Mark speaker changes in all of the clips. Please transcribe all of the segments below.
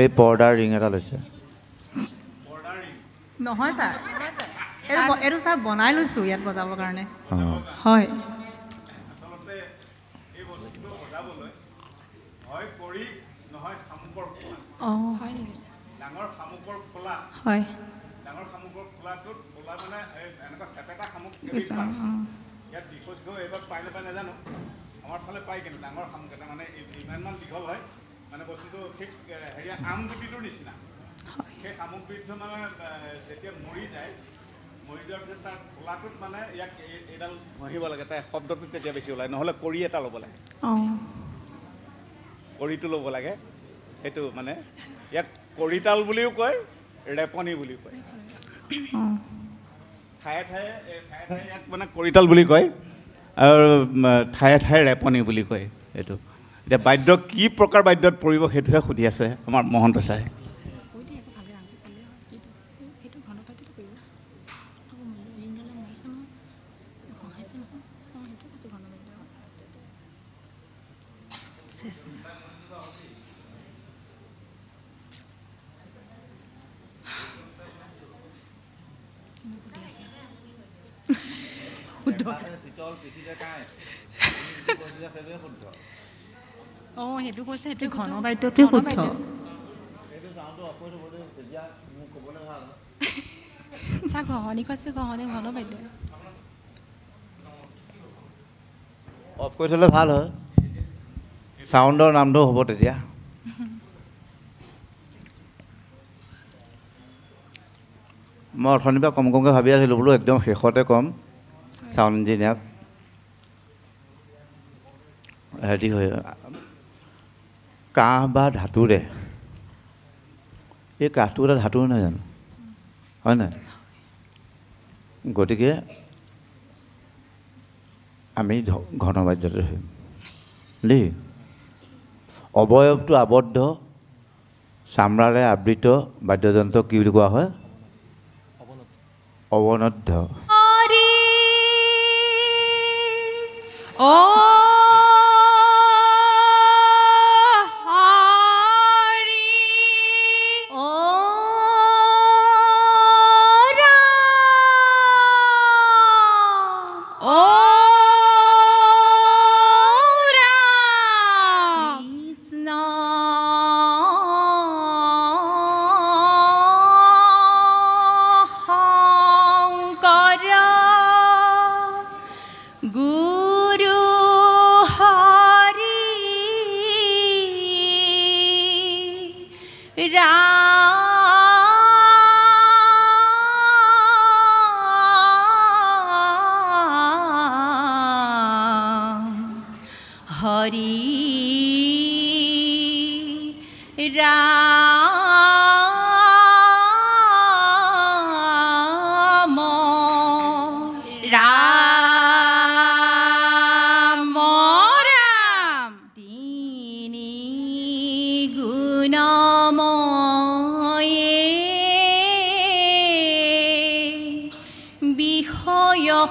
Speaker 1: এই পৰ্দাৰ ৰিং এটা লৈছে
Speaker 2: নহয় ছাৰ এইটো ছাৰ বনাই লৈছোঁ ইয়াত বজাবৰ কাৰণে হয় হয়
Speaker 3: ইয়াত ডিফ'জ গৈ এইবাৰ পাই নাপায় নাজানো আমাৰ ফালে পাই কিন্তু ডাঙৰ শামুকেইটা মানে ইমানমান দীঘল হয় মানে বস্তুটো ঠিক হেৰি আমগুটিটোৰ নিচিনা সেই শামুকবিধটো মানে যেতিয়া মৰি যায় মৰি যোৱাৰ পিছত তাৰ খোলাটোত মানে ইয়াক এইডাল ঘঁহিব লাগে তাৰ শব্দটো তেতিয়া বেছি ওলায় নহ'লে কড়ি এটা ল'ব লাগে কড়িটো ল'ব লাগে সেইটো মানে ইয়াক কড়িতাল বুলিও কয় ৰেপনি বুলিও কয় ঠায়ে ঠায়ে ইয়াক মানে কড়িতাল বুলি কয় আৰু ঠায়ে ঠায়ে ৰেপনি বুলি কয় এইটো এতিয়া বাদ্য কি প্ৰকাৰ বাদ্যত পৰিব সেইটোহে সুধি আছে আমাৰ মহন্ত ছাৰে
Speaker 2: সেইটো কৈছে সেইটো ঘন বাদ্যটোৱে শুদ্ধ
Speaker 4: ছাৰ ঘহনি কৈছে ঘহনি ঘন বাদ্য
Speaker 1: অফ কৰি থ'লে ভাল হয় চাউণ্ডৰ নামটো হ'ব তেতিয়া মই অথনিৰ পৰা কম কমকৈ ভাবি আছিলোঁ বোলো একদম শেষতে ক'ম চাউণ্ড ইঞ্জিনিয়াৰক হেৰি হয় কাঁহ বা ধাতুৰে এই কাঠটো এটা ধাতু নহয় জানো হয় নাই গতিকে আমি ঘন বাদ্যটো ধৰিম দেই অৱয়ৱটো আবদ্ধ চামৰাৰে আবৃত বাদ্যযন্ত্ৰ কি বুলি কোৱা হয় অৱনদ্ধ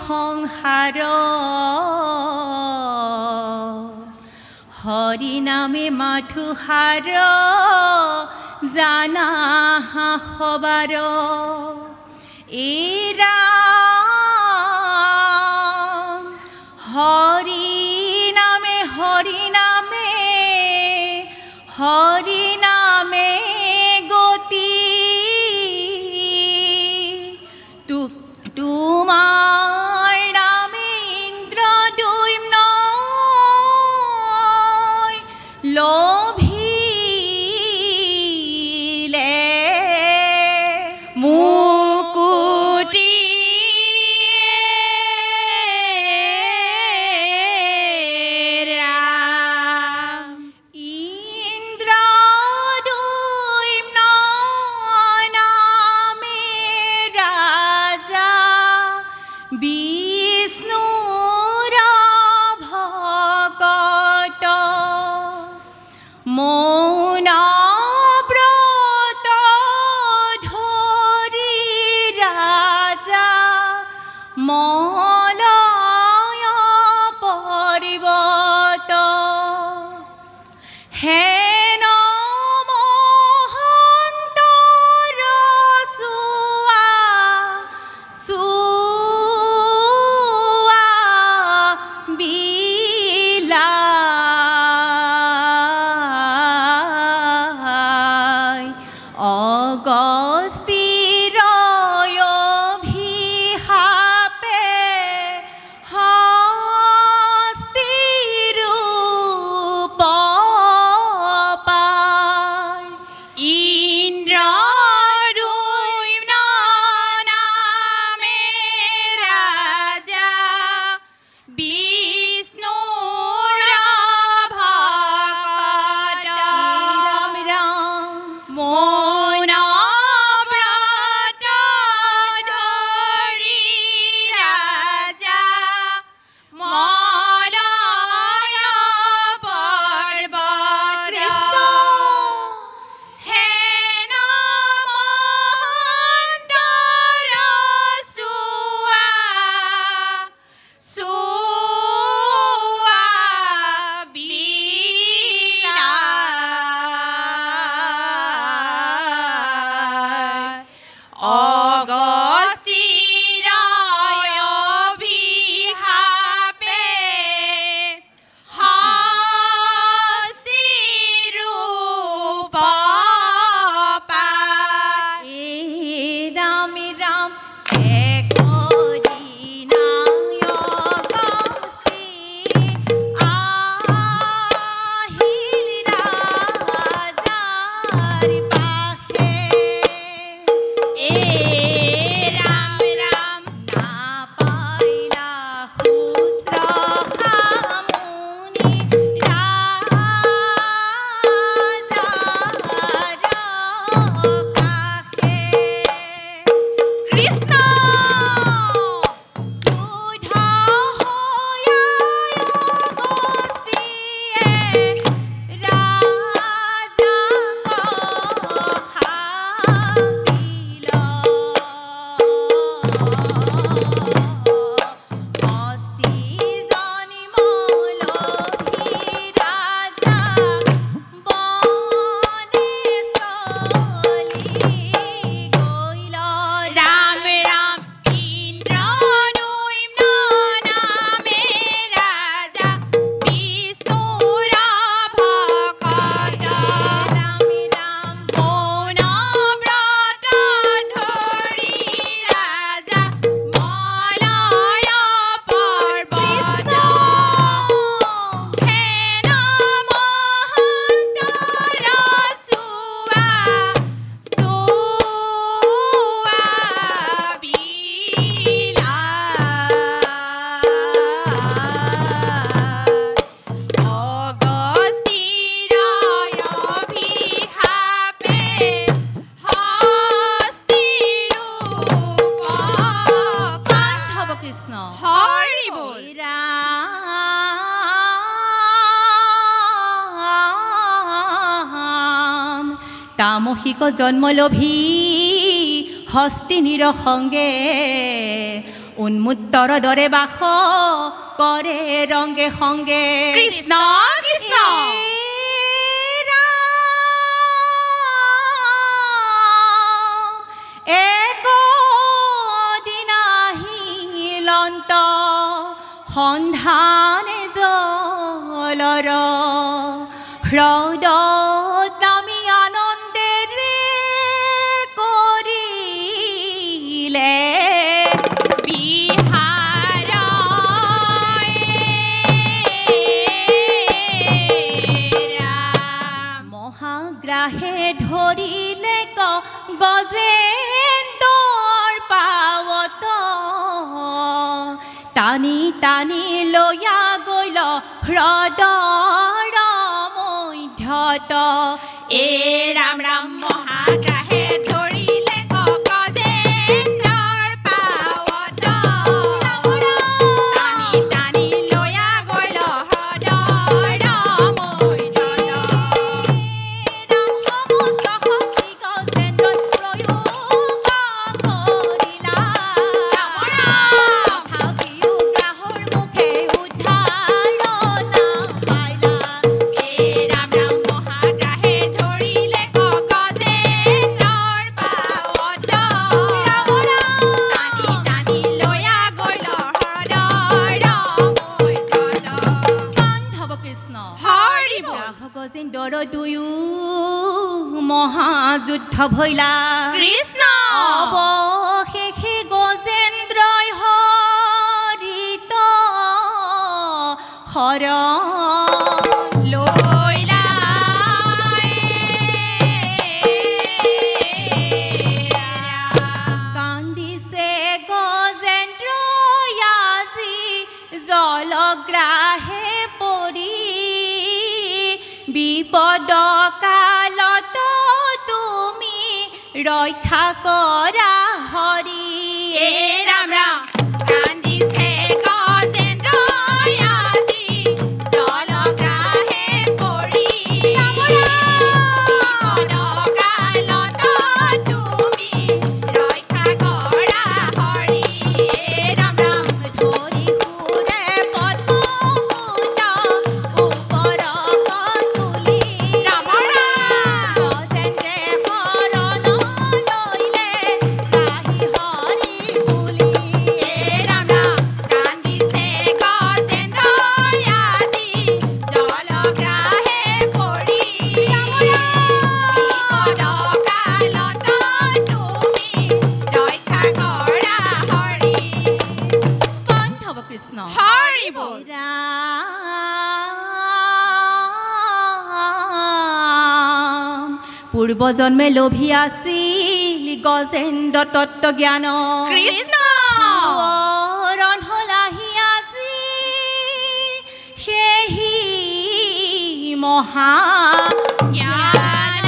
Speaker 5: সংসাৰ হৰি নামে মাথো সাৰ জানা সবাৰ এৰা হৰি নামে গতি তোমাৰ নামে ইন্দ্ৰ দৈম্য লোভিলে মুকুতি ইন্দ্ৰ দৈম্য নামে ৰাজা বিষ্ণুৰ ভকত মৌন ব্ৰত ধৰি ৰাজা মলয় পৰ্বত হেন তামসিক জন্মলোভী হস্তিনীৰ সংগে উন্মুত্তৰ দৰে বাস কৰে ৰংগে সংগে
Speaker 4: কৃষ্ণ কৃষ্ণ
Speaker 5: একদিনাহিলন্ত সন্ধানে জলৰ হ্ৰদত নামি আনন্দেৰে কৰিলে মহাগ্ৰাহে ধৰিলে গজেন্দৰ পাৱত টানি টানি লয়া গ'ল হ্ৰদৰ মধ্যত
Speaker 4: এ ৰাম ৰাম মহাগ্ৰাহে ধৰিলে গজেন্দ্ৰৰ পাৱত টানি টানি লয়া গ'ল হ্ৰদৰ মধ্যত
Speaker 5: সমস্ত শক্তি গজেন্দ্ৰত প্ৰয়োগ কৰিলা ভাবিও গ্ৰাহৰ মুখে উদ্ধাৰ নাপাইলা
Speaker 4: এ ৰাম ৰাম মহাগ্ৰাহে ধৰিলে গজেন্দ্ৰৰ পাৱত টানি টানি লয়া গ'ল হ্ৰদৰ মধ্যত
Speaker 5: বান্ধৱ কৃষ্ণ
Speaker 4: হৰি বল
Speaker 5: গ্ৰাহ গজেন্দ্ৰৰ দুয়ো মহাযুদ্ধ ভৈলা
Speaker 4: কৃষ্ণ
Speaker 5: অৱশেষে গজেন্দ্ৰই হৰিত শৰণ
Speaker 4: লইলা
Speaker 5: কান্দিছে গজেন্দ্ৰই আজি জলগ্ৰাহে পৰি বিপদ কালত তুমি ৰক্ষা কৰা হৰি
Speaker 4: এ ৰাম ৰাম কান্দিছে গজেন্দ্ৰই আজি জলগ্ৰাহে পৰি বিপদ কালত তুমি ৰক্ষা কৰা হৰি এ ৰাম ৰাম
Speaker 5: ধৰি সুৰে পদ্মকুট ওপৰত তুলি
Speaker 4: ৰাম ৰাম
Speaker 5: গজেন্দ্ৰে শৰণ লৈলে ৰাহি হৰি বুলি
Speaker 4: এ ৰাম ৰাম কান্দিছে গজেন্দ্ৰই আজি জলগ্ৰাহে পৰি বিপদ কালত তুমি ৰক্ষা কৰা হৰি
Speaker 5: বান্ধৱ কৃষ্ণ
Speaker 4: হৰি বল
Speaker 5: ৰাম পূৰ্বজন্মে লোভী আছিল গজেন্দ্ৰ তত্ত্বজ্ঞান
Speaker 4: কৃষ্ণ
Speaker 5: ৰণ হলাহি আজি সেহি মহা
Speaker 4: জ্ঞান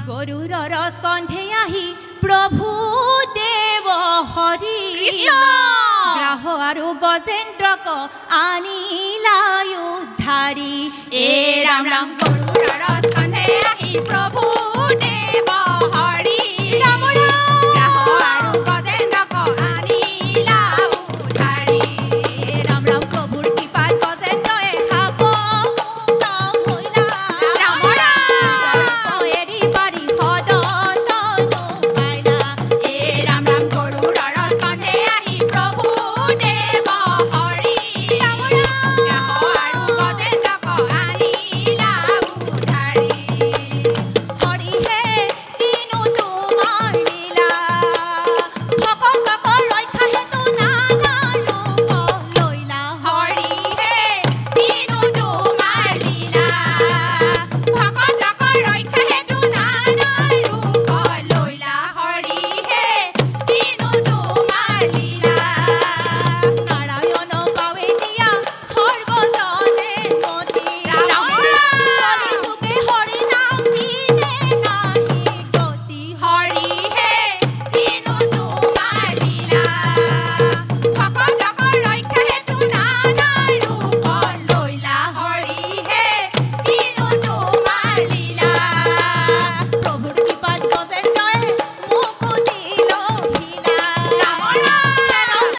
Speaker 5: গৰুড়ৰ স্কন্ধে আহি প্ৰভু দেৱ হৰি
Speaker 4: কৃষ্ণ
Speaker 5: গ্ৰাহ আৰু গজেন্দ্ৰক আনিলা উদ্ধাৰি
Speaker 4: এ ৰাম ৰাম গৰুড়ৰ স্কন্ধে আহি প্ৰভু